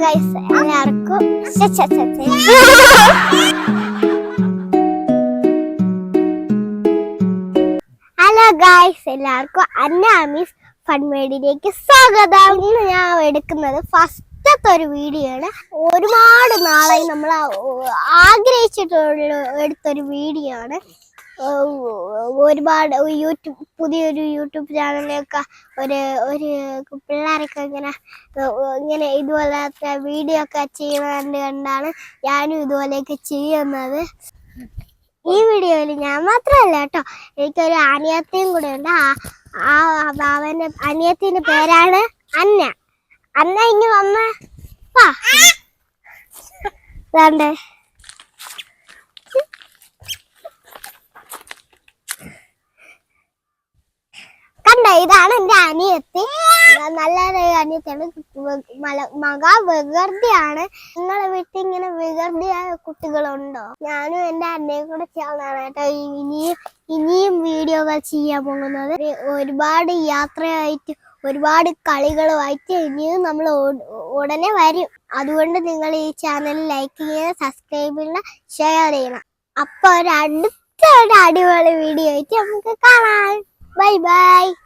Guys എല്ലാവർക്കും അന്നാമീസ് ഫൺവേഡിലേക്ക് സ്വാഗതം. ഇന്ന് ഞാൻ എടുക്കുന്നത് ഫസ്റ്റത്തെ ഒരു വീഡിയോ ആണ്. ഒരുപാട് നാളായി നമ്മൾ ആഗ്രഹിച്ചിട്ടുള്ള എടുത്തൊരു വീഡിയോ ആണ്. ഒരുപാട് പുതിയൊരു യൂട്യൂബ് ചാനലൊക്കെ ഒരു പിള്ളേരൊക്കെ ഇങ്ങനെ ഇതുപോലത്തെ വീഡിയോ ഒക്കെ ചെയ്യുന്നത് കണ്ടാണ് ഞാനും ഇതുപോലെയൊക്കെ ചെയ്യുന്നത്. ഈ വീഡിയോയിൽ ഞാൻ മാത്രമല്ല കേട്ടോ, എനിക്കൊരു അനിയത്തിയും കൂടെ ഉണ്ട്. അവന്റെ അനിയത്തിന്റെ പേരാണ് അന്ന. അന്ന ഇങ്ങ് വന്ന കണ്ട, ഇതാണ് എന്റെ അനിയത്തി. നല്ലൊരു അനിയത്തിയാണ്. മക വികൃതിയാണ്. നിങ്ങളെ വീട്ടിൽ ഇങ്ങനെ വികൃതിയായ കുട്ടികളുണ്ടോ? ഞാനും എന്റെ അന്നയും കൂടെ ചേർന്നാണ് കേട്ടോ ഇനിയും വീഡിയോകൾ ചെയ്യാൻ പോകുന്നത്. ഒരുപാട് യാത്രയായിട്ട് ഒരുപാട് കളികളുമായിട്ട് ഇനിയും നമ്മൾ ഉടനെ വരും. അതുകൊണ്ട് നിങ്ങൾ ഈ ചാനൽ ലൈക്ക് ചെയ്യണം, സബ്സ്ക്രൈബ് ചെയ്യണം, ഷെയർ ചെയ്യണം. അപ്പൊ അടുത്ത ഒരു അടിപൊളി വീഡിയോ ആയിട്ട് നമുക്ക് കാണാം. Bye bye.